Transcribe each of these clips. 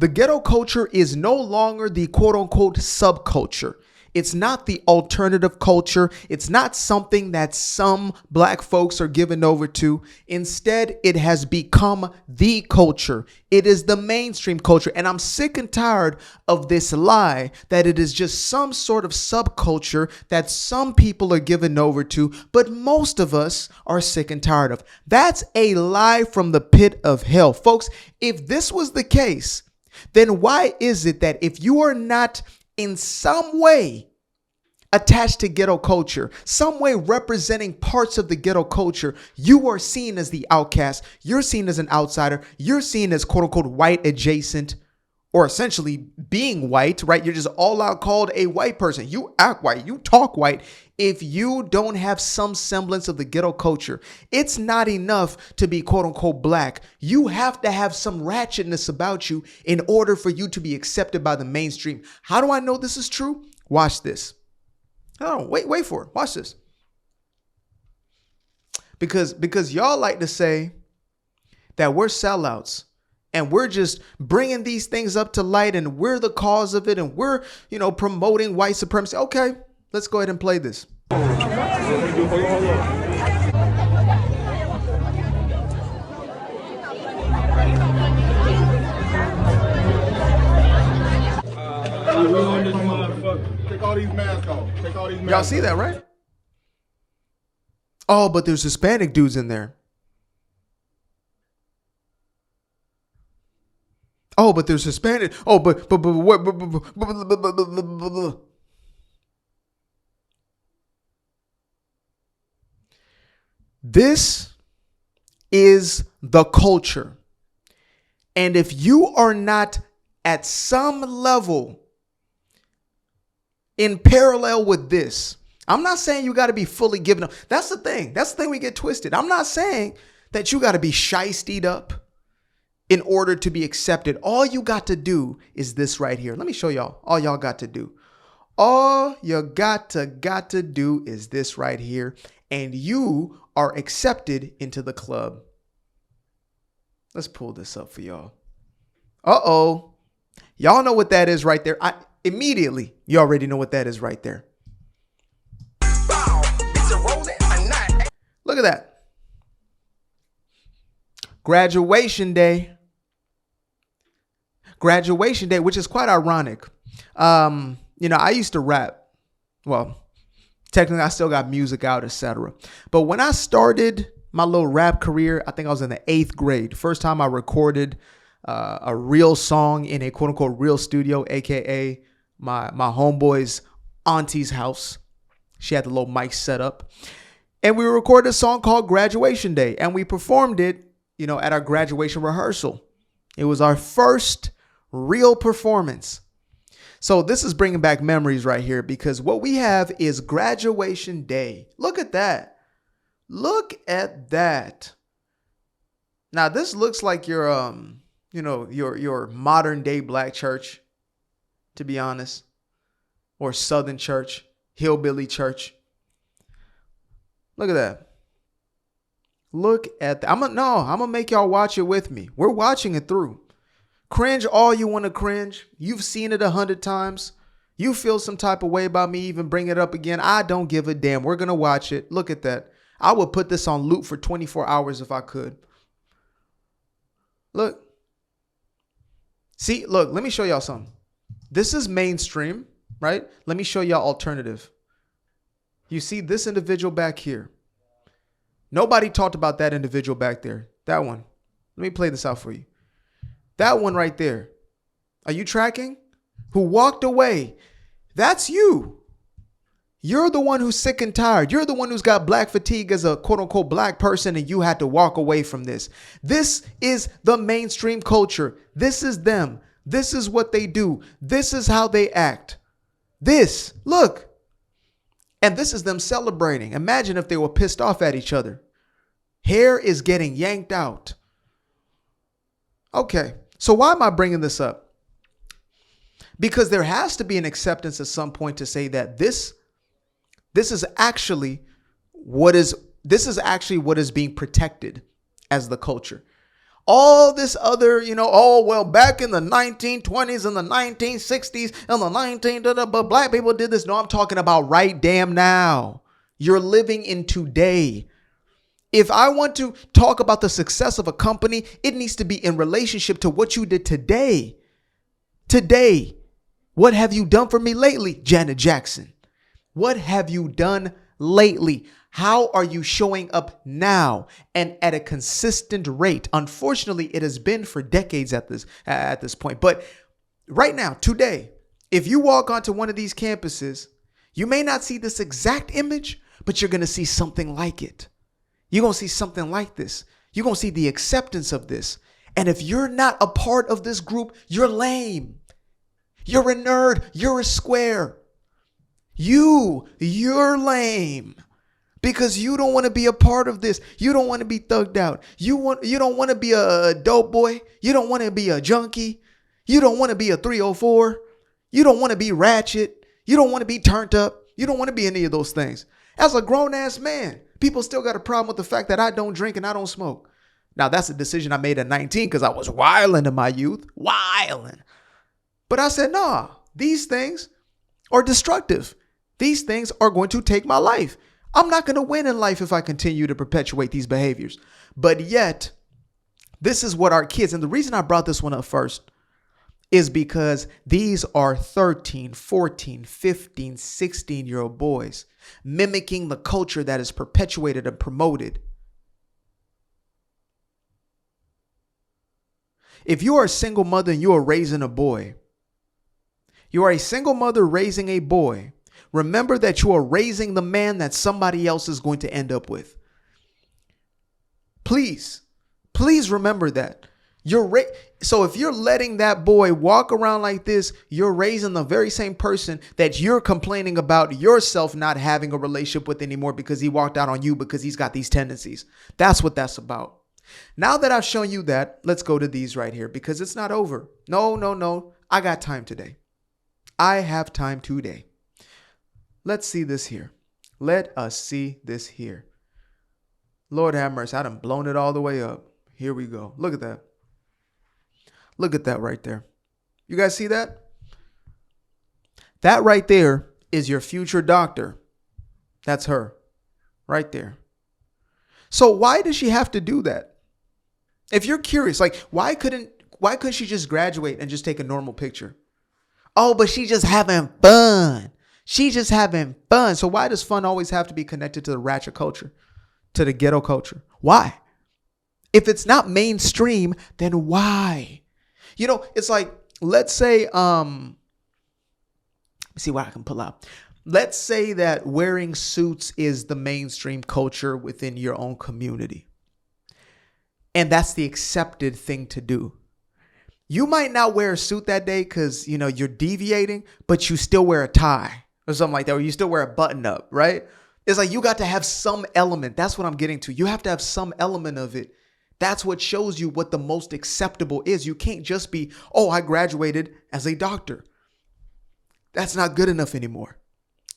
The ghetto culture is no longer the quote unquote subculture. It's not the alternative culture. It's not something that some black folks are given over to. Instead, it has become the culture. It is the mainstream culture. And I'm sick and tired of this lie that it is just some sort of subculture that some people are given over to, but most of us are sick and tired of. That's a lie from the pit of hell. Folks, if this was the case, then why is it that if you are not in some way attached to ghetto culture, some way representing parts of the ghetto culture, you are seen as the outcast, you're seen as an outsider, you're seen as quote unquote white adjacent, or essentially being white, right? You're just all out called a white person. You act white, you talk white. If you don't have some semblance of the ghetto culture, it's not enough to be quote unquote black. You have to have some ratchetness about you in order for you to be accepted by the mainstream. How do I know this is true? Watch this. Oh, wait for it. Watch this. Because y'all like to say that we're sellouts and we're just bringing these things up to light and we're the cause of it and we're, promoting white supremacy. Okay, let's go ahead and play this. Take all these masks off. Y'all see that, right? Oh, but there's Hispanic dudes in there. Oh, but there's Hispanic. Oh, but what? This is the culture. And if you are not at some level in parallel with this, I'm not saying you got to be fully given up. That's the thing. That's the thing we get twisted. I'm not saying that you got to be shiestied up in order to be accepted. All you got to do is this right here. Let me show y'all. All y'all got to do. All you got to do is this right here. And you are accepted into the club. Let's pull this up for y'all. Uh-oh. Y'all know what that is right there. Immediately, you already know what that is right there. Look at that. Graduation day. Graduation day, which is quite ironic. I used to rap. Well, technically, I still got music out, etc. But when I started my little rap career, I think I was in the 8th grade. First time I recorded a real song in a quote unquote real studio, aka my homeboy's auntie's house. She had the little mic set up. And we recorded a song called Graduation Day. And we performed it, at our graduation rehearsal. It was our first real performance. So this is bringing back memories right here, because what we have is Graduation Day. Look at that. Look at that. Now this looks like your modern day black church, to be honest, or Southern church, hillbilly church. Look at that. Look at that. I'm gonna make y'all watch it with me. We're watching it through. Cringe all you want to cringe. You've seen it 100 times. You feel some type of way about me even bring it up again. I don't give a damn. We're gonna watch it. Look at that. I would put this on loop for 24 hours if I could. Look. See, look, let me show y'all something. This is mainstream, right? Let me show y'all alternative. You see this individual back here. Nobody talked about that individual back there. That one. Let me play this out for you. That one right there. Are you tracking? Who walked away. That's you. You're the one who's sick and tired. You're the one who's got black fatigue as a quote unquote black person, and you had to walk away from this. This is the mainstream culture. This is them. This is what they do. This is how they act. This, look. And this is them celebrating. Imagine if they were pissed off at each other. Hair is getting yanked out. Okay, so why am I bringing this up? Because there has to be an acceptance at some point to say that this is actually what is being protected as the culture. All this other, oh, well, back in the 1920s and the 1960s and the but black people did this. No, I'm talking about right damn now. You're living in today. If I want to talk about the success of a company, it needs to be in relationship to what you did today. Today. What have you done for me lately, Janet Jackson? What have you done lately? How are you showing up now and at a consistent rate? Unfortunately, it has been for decades at this point. But right now, today, if you walk onto one of these campuses, you may not see this exact image, but you're going to see something like it. You're going to see something like this. You're going to see the acceptance of this. And if you're not a part of this group, you're lame. You're a nerd. You're a square. You're lame. Because you don't want to be a part of this. You don't want to be thugged out. You don't want to be a dope boy. You don't want to be a junkie. You don't want to be a 304. You don't want to be ratchet. You don't want to be turned up. You don't want to be any of those things. As a grown-ass man, people still got a problem with the fact that I don't drink and I don't smoke. Now, that's a decision I made at 19 because I was wilding in my youth. Wilding. But I said, nah, these things are destructive. These things are going to take my life. I'm not going to win in life if I continue to perpetuate these behaviors. But yet, this is what our kids, and the reason I brought this one up first is because these are 13, 14, 15, 16-year-old boys mimicking the culture that is perpetuated and promoted. If you are a single mother and you are raising a boy, you are a single mother raising a boy, remember that you are raising the man that somebody else is going to end up with. Please remember that. So if you're letting that boy walk around like this, you're raising the very same person that you're complaining about yourself not having a relationship with anymore because he walked out on you because he's got these tendencies. That's what that's about. Now that I've shown you that, let's go to these right here because it's not over. No. I got time today. I have time today. Let's see this here. Let us see this here. Lord have mercy. I done blown it all the way up. Here we go. Look at that. Look at that right there. You guys see that? That right there is your future doctor. That's her right there. So why does she have to do that? If you're curious, like why couldn't she just graduate and just take a normal picture? Oh, but she's just having fun. She's just having fun. So why does fun always have to be connected to the ratchet culture, to the ghetto culture? Why? If it's not mainstream, then why? It's like, let's say, let me see what I can pull out. Let's say that wearing suits is the mainstream culture within your own community. And that's the accepted thing to do. You might not wear a suit that day because, you're deviating, but you still wear a tie or something like that, or you still wear a button up, right? It's like you got to have some element. That's what I'm getting to. You have to have some element of it. That's what shows you what the most acceptable is. You can't just be, oh, I graduated as a doctor. That's not good enough anymore.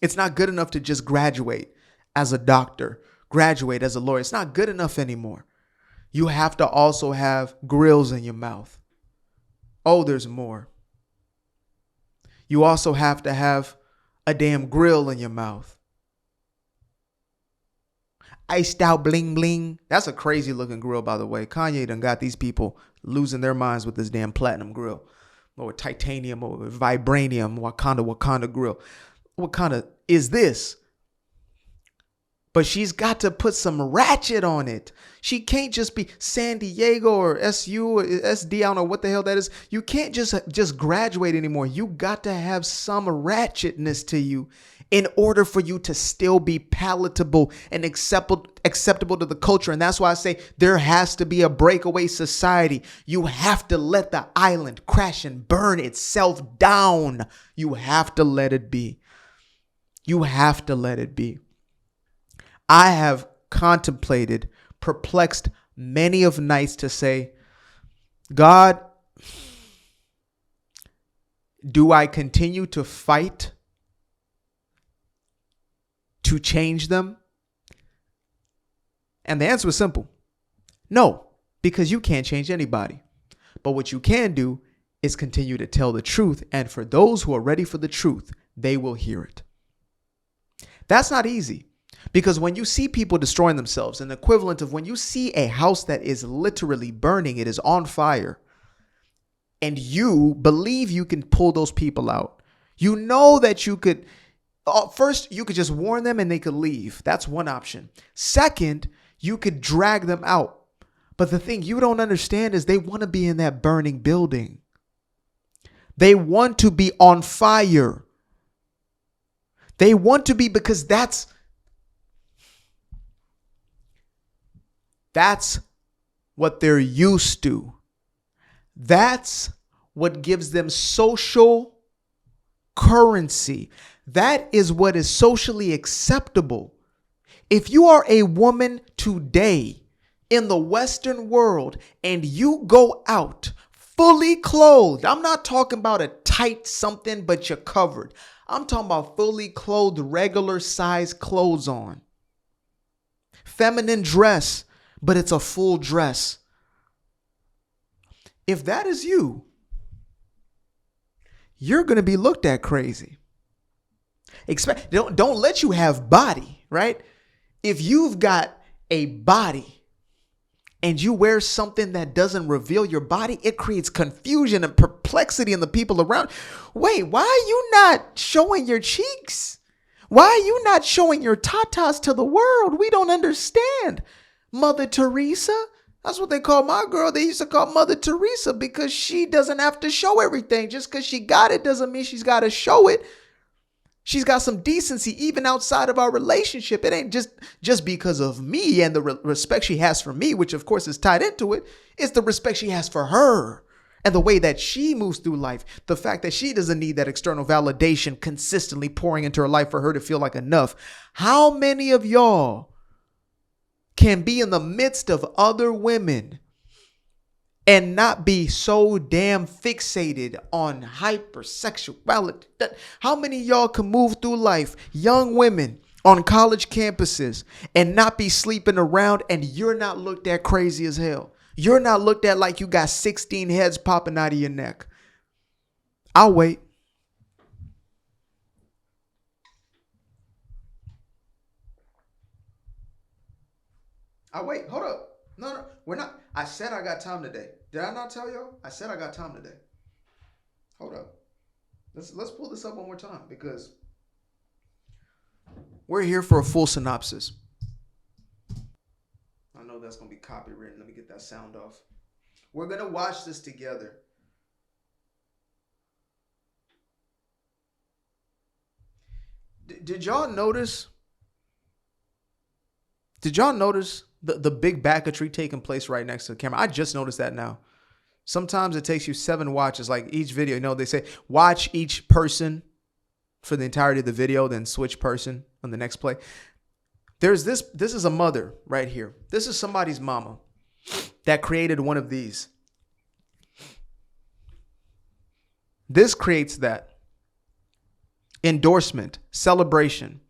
It's not good enough to just graduate as a doctor, graduate as a lawyer. It's not good enough anymore. You have to also have grills in your mouth. Oh, there's more. You also have to have a damn grill in your mouth. Iced out bling bling. That's a crazy looking grill, by the way. Kanye done got these people losing their minds with this damn platinum grill. Or titanium or vibranium, Wakanda grill. What kind of is this? But she's got to put some ratchet on it. She can't just be San Diego or SU or SD. I don't know what the hell that is. You can't just graduate anymore. You got to have some ratchetness to you in order for you to still be palatable and acceptable to the culture. And that's why I say there has to be a breakaway society. You have to let the island crash and burn itself down. You have to let it be. You have to let it be. I have contemplated, perplexed many of nights to say, God, do I continue to fight to change them? And the answer was simple. No. because you can't change anybody. But what you can do is continue to tell the truth. And for those who are ready for the truth, they will hear it. That's not easy, because when you see people destroying themselves, an equivalent of when you see a house that is literally burning, it is on fire, and you believe you can pull those people out. You know that you could, first, you could just warn them and they could leave. That's one option. Second, you could drag them out. But the thing you don't understand is they want to be in that burning building. They want to be on fire. They want to be, because that's what they're used to. That's what gives them social currency. That is what is socially acceptable. If you are a woman today in the Western world and you go out fully clothed, I'm not talking about a tight something, but you're covered. I'm talking about fully clothed, regular size clothes on. Feminine dress, but it's a full dress. If that is you, you're going to be looked at crazy. Don't let you have body, right? If you've got a body and you wear something that doesn't reveal your body, it creates confusion and perplexity in the people around. Wait, why are you not showing your cheeks? Why are you not showing your tatas to the world? We don't understand. Mother Teresa, that's what they call my girl. They used to call Mother Teresa because she doesn't have to show everything. Just because she got it doesn't mean she's got to show it. She's got some decency even outside of our relationship. It ain't just because of me and the respect she has for me, which of course is tied into it. It's the respect she has for her and the way that she moves through life. The fact that she doesn't need that external validation consistently pouring into her life for her to feel like enough. How many of y'all can be in the midst of other women and not be so damn fixated on hypersexuality? How many of y'all can move through life, young women on college campuses, and not be sleeping around, and you're not looked at crazy as hell? You're not looked at like you got 16 heads popping out of your neck. I'll wait. Hold up. No, we're not. I said I got time today. Did I not tell y'all? I said I got time today. Hold up. Let's pull this up one more time, because we're here for a full synopsis. I know that's going to be copywritten. Let me get that sound off. We're going to watch this together. Did y'all notice? Did y'all notice the big backetry taking place right next to the camera? I just noticed that now. Sometimes it takes you 7 watches, like each video. They say watch each person for the entirety of the video, then switch person on the next play. There's this is a mother right here. This is somebody's mama that created one of these. This creates that. Endorsement, celebration.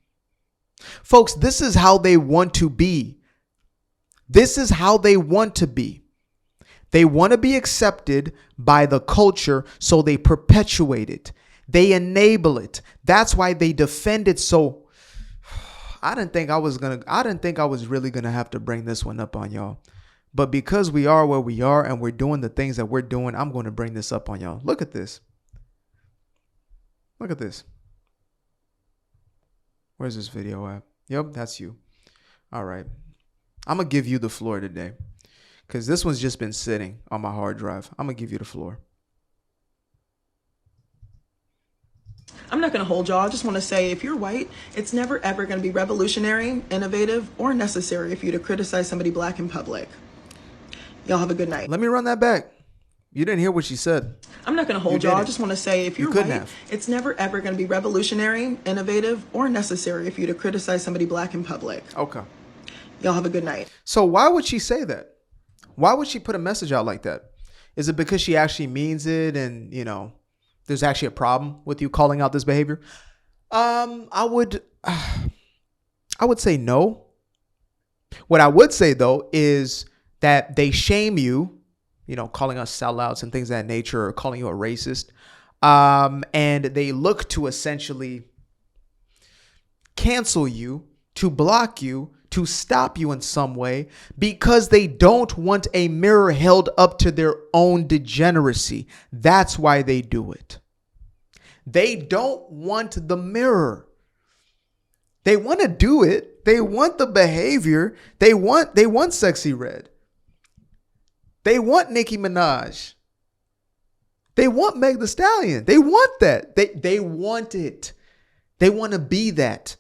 Folks, this is how they want to be. This is how they want to be. They want to be accepted by the culture, so they perpetuate it. They enable it. That's why they defend it. So I didn't think I was really gonna have to bring this one up on y'all. But because we are where we are and we're doing the things that we're doing, I'm going to bring this up on y'all. Look at this. Look at this. Where's this video at? Yep, that's you. All right. I'm going to give you the floor today, because this one's just been sitting on my hard drive. I'm going to give you the floor. I'm not going to hold y'all. I just want to say, if you're white, it's never ever going to be revolutionary, innovative, or necessary for you to criticize somebody black in public. Y'all have a good night. Let me run that back. You didn't hear what she said. I'm not going to hold y'all. I just want to say, if you're white, it's never ever going to be revolutionary, innovative, or necessary for you to criticize somebody black in public. Okay. Y'all have a good night. So why would she say that? Why would she put a message out like that? Is it because she actually means it and, there's actually a problem with you calling out this behavior? I would say no. What I would say, though, is that they shame you, calling us sellouts and things of that nature, or calling you a racist. And they look to essentially cancel you, to block you, to stop you in some way, because they don't want a mirror held up to their own degeneracy. That's why they do it. They don't want the mirror. They want to do it. They want the behavior. They want Sexy Red. They want Nicki Minaj. They want Meg Thee Stallion. They want that. They want it. They want to be that.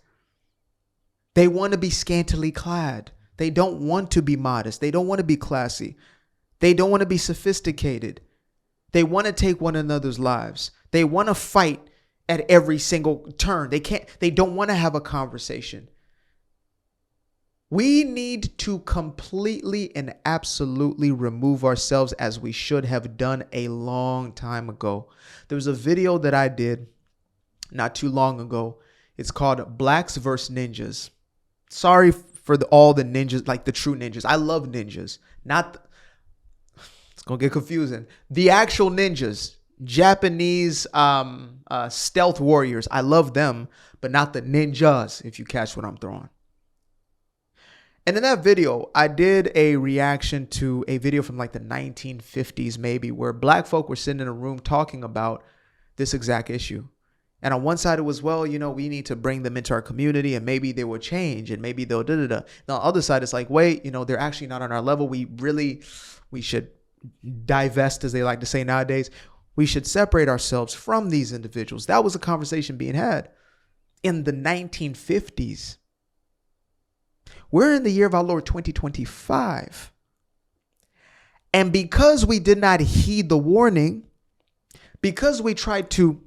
They want to be scantily clad. They don't want to be modest. They don't want to be classy. They don't want to be sophisticated. They want to take one another's lives. They want to fight at every single turn. They don't want to have a conversation. We need to completely and absolutely remove ourselves, as we should have done a long time ago. There was a video that I did not too long ago. It's called Blacks vs. Ninjas. Sorry for all the ninjas, like the true ninjas. I love ninjas. It's going to get confusing. The actual ninjas, Japanese stealth warriors. I love them, but not the ninjas, if you catch what I'm throwing. And in that video, I did a reaction to a video from like the 1950s, maybe, where black folk were sitting in a room talking about this exact issue. And on one side, it was, well, we need to bring them into our community and maybe they will change and maybe they'll da-da-da. Now, on the other side, it's like, wait, they're actually not on our level. We should divest, as they like to say nowadays. We should separate ourselves from these individuals. That was a conversation being had in the 1950s. We're in the year of our Lord 2025. And because we did not heed the warning, because we tried to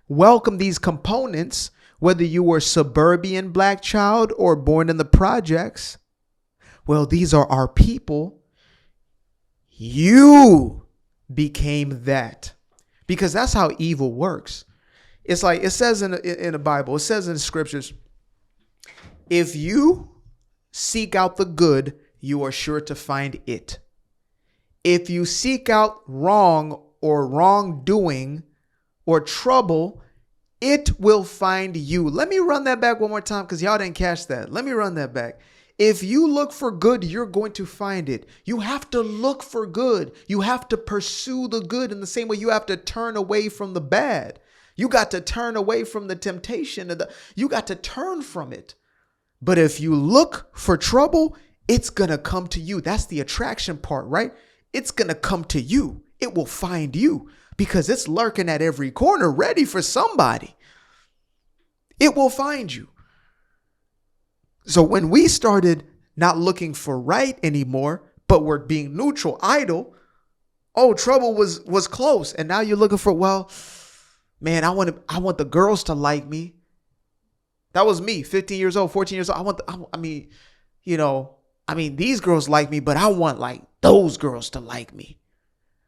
welcome these components, whether you were a suburban black child or born in the projects, well, these are our people. You became that, because that's how evil works. It's like it says in the Bible, it says in the scriptures, if you seek out the good, you are sure to find it. If you seek out wrong or wrongdoing or trouble, it will find you. Let me run that back one more time, because y'all didn't catch that. Let me run that back. If you look for good, you're going to find it. You have to look for good. You have to pursue the good in the same way you have to turn away from the bad. You got to turn away from the temptation. You got to turn from it. But if you look for trouble, it's going to come to you. That's the attraction part, right? It's going to come to you. It will find you because it's lurking at every corner, ready for somebody. It will find you. So when we started not looking for right anymore, but we're being neutral, idle, trouble was close. And now you're looking for, well, man, I want the girls to like me. That was me, 15 years old, 14 years old. These girls like me, but I want like those girls to like me.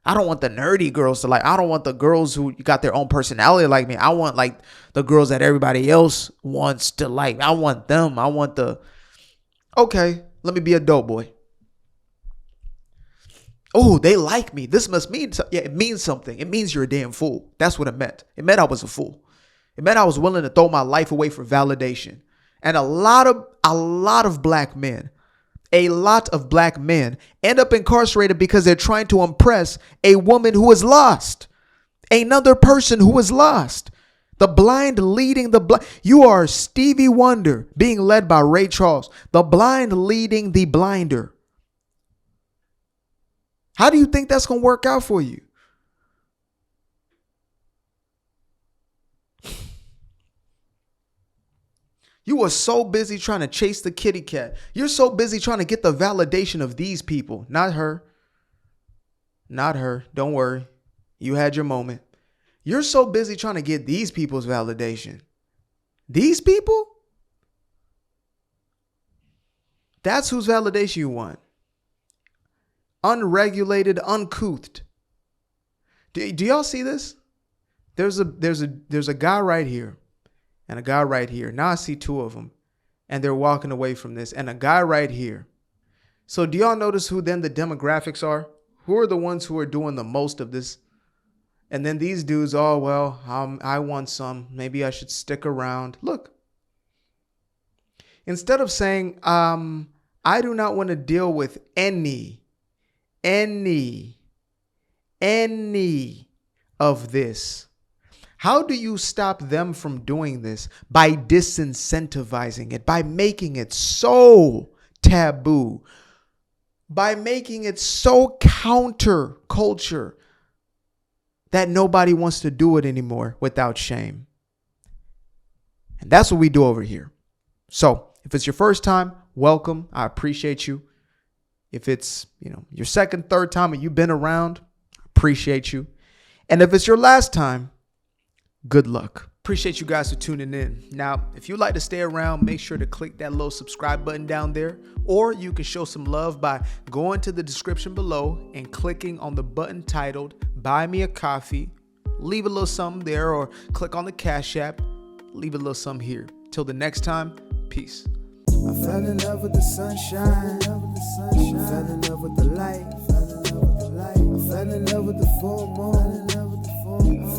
I don't want the nerdy girls to like. I don't want the girls who got their own personality like me. I want like the girls that everybody else wants to like. I want them. Okay, let me be a dope boy. Oh, they like me. This must mean something. Yeah, it means something. It means you're a damn fool. That's what it meant. It meant I was a fool. It meant I was willing to throw my life away for validation. And a lot of black men end up incarcerated because they're trying to impress a woman who is lost, another person who is lost. The blind leading the blind. You are Stevie Wonder being led by Ray Charles. The blind leading the blinder. How do you think that's going to work out for you? You are so busy trying to chase the kitty cat. You're so busy trying to get the validation of these people. Not her. Not her. Don't worry. You had your moment. You're so busy trying to get these people's validation. These people? That's whose validation you want. Unregulated, uncouthed. Do y'all see this? There's a guy right here. And a guy right here. Now I see two of them. And they're walking away from this. And a guy right here. So do y'all notice who then the demographics are? Who are the ones who are doing the most of this? And then these dudes, oh, well, I want some. Maybe I should stick around. Look, instead of saying, I do not want to deal with any of this. How do you stop them from doing this? By disincentivizing it, by making it so taboo, by making it so counter culture that nobody wants to do it anymore without shame. And that's what we do over here. So if it's your first time, welcome. I appreciate you. If it's, your second, third time and you've been around, appreciate you. And if it's your last time, good luck. Appreciate you guys for tuning in. Now, if you'd like to stay around, make sure to click that little subscribe button down there, or you can show some love by going to the description below and clicking on the button titled Buy Me a Coffee. Leave a little something there, or click on the Cash App. Leave a little something here. Till the next time, peace. I fell in love with the sunshine. I fell in love with the light. I fell in love with the full moon. I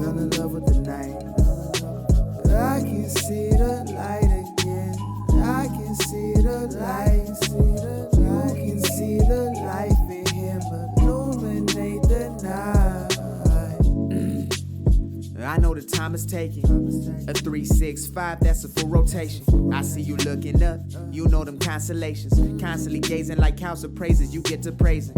fell in love with the night. I can see the light again. I can see the light. You can see the life in him illuminate the night. I know the time is taking. A 3-6-5, that's a full rotation. I see you looking up, you know them constellations. Constantly gazing like house of praises, you get to praising.